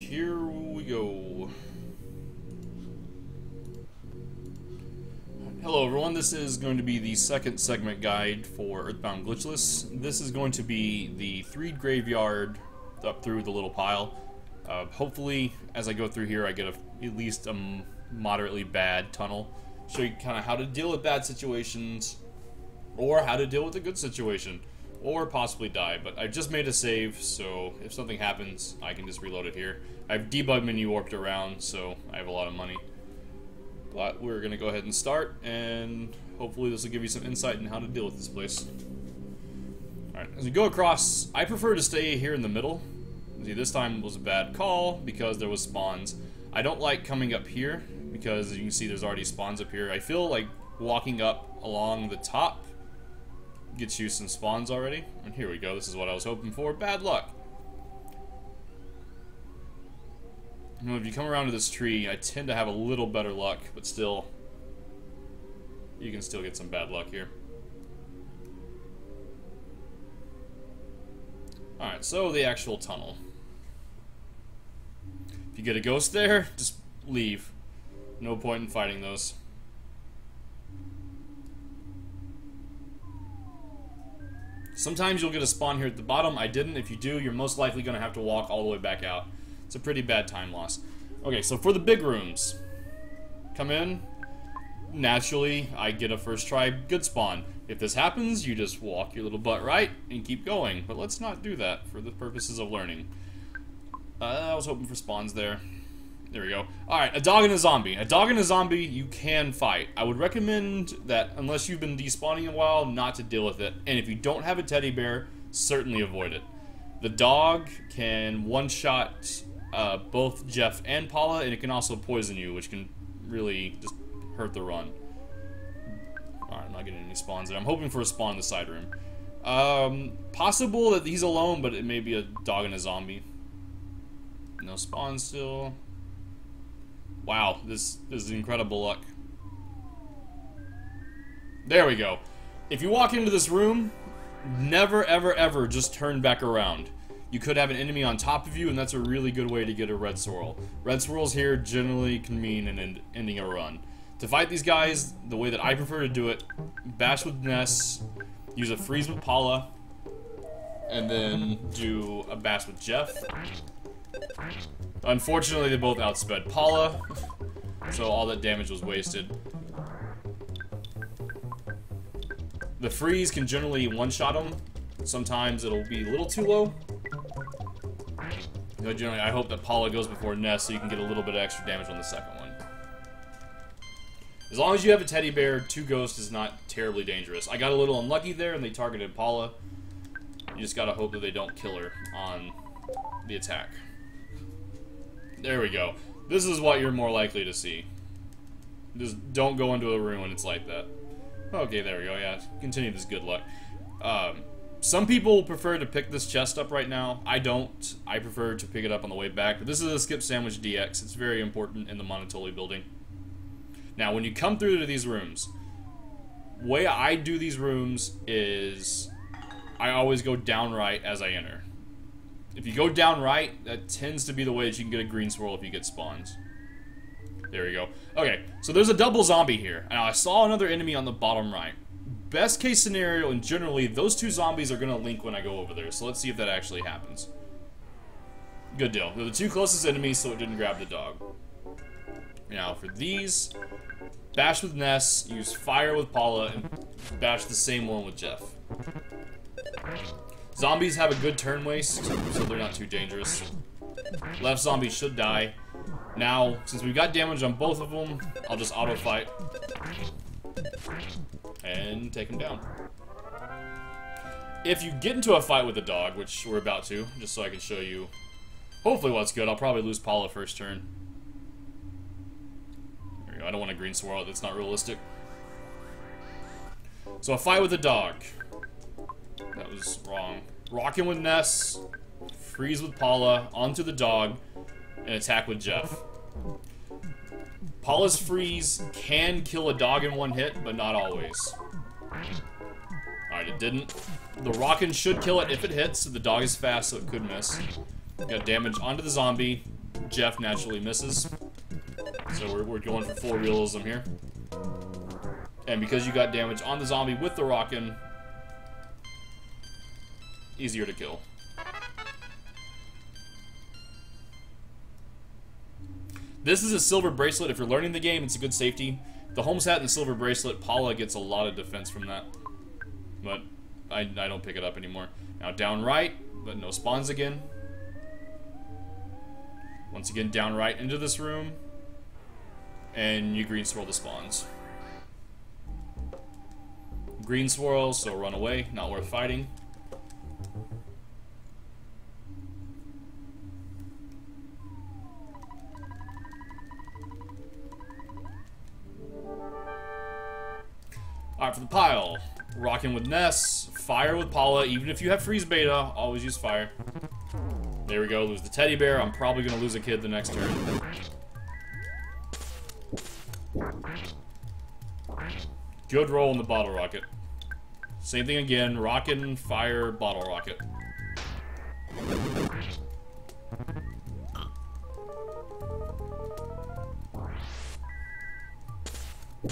here we go. Hello everyone, this is going to be the second segment guide for Earthbound Glitchless. This is going to be the Threed graveyard up through the little pile. Hopefully, as I go through here, I get at least a moderately bad tunnel. Show you kind of how to deal with bad situations, or how to deal with a good situation, or possibly die. But I've just made a save, so if something happens, I can just reload it here. I've debug menu warped around, so I have a lot of money. But we're going to go ahead and start, and hopefully this will give you some insight in how to deal with this place. Alright, as we go across, I prefer to stay here in the middle. See, this time was a bad call because there was spawns. I don't like coming up here because you can see there's already spawns up here. I feel like walking up along the top gets you some spawns already. And here we go, this is what I was hoping for. Bad luck! You know, if you come around to this tree, I tend to have a little better luck, but still, you can still get some bad luck here. Alright, so the actual tunnel. If you get a ghost there, just leave. No point in fighting those. Sometimes you'll get a spawn here at the bottom. I didn't. If you do, you're most likely going to have to walk all the way back out. It's a pretty bad time loss. Okay, so for the big rooms, come in. Naturally, I get a first try good spawn. If this happens, you just walk your little butt right and keep going. But let's not do that for the purposes of learning. I was hoping for spawns there. There we go. Alright, a dog and a zombie. A dog and a zombie you can fight. I would recommend that, unless you've been despawning a while, not to deal with it. And if you don't have a teddy bear, certainly avoid it. The dog can one-shot both Jeff and Paula, and it can also poison you, which can really just hurt the run. Alright, I'm not getting any spawns there. I'm hoping for a spawn in the side room. Possible that he's alone, but it may be a dog and a zombie. No spawns still. Wow, this is incredible luck. There we go. If you walk into this room, never, ever, ever just turn back around. You could have an enemy on top of you, and that's a really good way to get a red swirl. Red swirls here generally can mean ending a run. To fight these guys, the way that I prefer to do it, bash with Ness, use a freeze with Paula, and then do a bash with Jeff. Unfortunately, they both outsped Paula, so all that damage was wasted. The freeze can generally one-shot them. Sometimes it'll be a little too low. You know, generally, I hope that Paula goes before Ness so you can get a little bit of extra damage on the second one. As long as you have a teddy bear, 2 ghosts is not terribly dangerous. I got a little unlucky there and they targeted Paula. You just gotta hope that they don't kill her on the attack. There we go. This is what you're more likely to see. Just don't go into a room when it's like that. Okay, there we go, yeah. Continue this good luck. Some people prefer to pick this chest up right now. I don't. I prefer to pick it up on the way back. But this is a skip sandwich DX. It's very important in the Monotoli building. Now, when you come through to these rooms, the way I do these rooms is I always go down right as I enter. If you go down right, that tends to be the way that you can get a green swirl if you get spawns. There we go. Okay, so there's a double zombie here. Now, I saw another enemy on the bottom right. Best case scenario, and generally, those 2 zombies are going to link when I go over there. So let's see if that actually happens. Good deal. They're the 2 closest enemies, so it didn't grab the dog. Now, for these, bash with Ness, use fire with Paula, and bash the same one with Jeff. Zombies have a good turn waste, so they're not too dangerous. Left zombie should die. Now, since we've got damage on both of them, I'll just auto fight and take him down. If you get into a fight with the dog, which we're about to, just so I can show you hopefully what's good, I'll probably lose Paula first turn. There we go. I don't want a green swirl, that's not realistic. So a fight with the dog. That was wrong. Rockin' with Ness, freeze with Paula, onto the dog, and attack with Jeff. Paula's freeze can kill a dog in 1 hit, but not always. Alright, it didn't. The rockin' should kill it if it hits. The dog is fast, so it could miss. Got damage onto the zombie. Jeff naturally misses. So we're going for full realism here. And because you got damage on the zombie with the rockin', easier to kill. This is a silver bracelet. If you're learning the game, it's a good safety. The Holmes hat and the silver bracelet, Paula gets a lot of defense from that. But I don't pick it up anymore. Now down right, but no spawns again. Once again, down right into this room. And you green swirl the spawns. Green swirl, so run away. Not worth fighting. Alright, for the pile. Rocking with Ness. Fire with Paula. Even if you have freeze beta, always use fire. There we go. Lose the teddy bear. I'm probably going to lose a kid the next turn. Good roll in the bottle rocket. Same thing again. Rockin', fire, bottle rocket.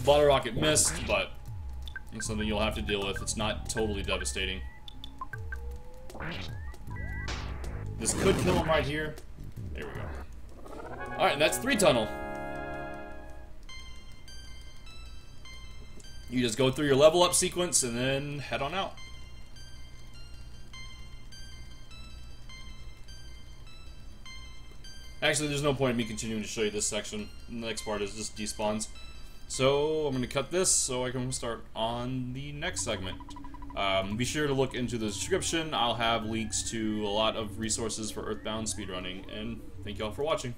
Bottle rocket missed, but it's something you'll have to deal with. It's not totally devastating. This could kill him right here. There we go. Alright, and that's 3 tunnel. You just go through your level up sequence and then head on out. Actually, there's no point in me continuing to show you this section. The next part is just despawns. So I'm going to cut this so I can start on the next segment. Be sure to look into the description. I'll have links to a lot of resources for Earthbound speedrunning, and thank y'all for watching.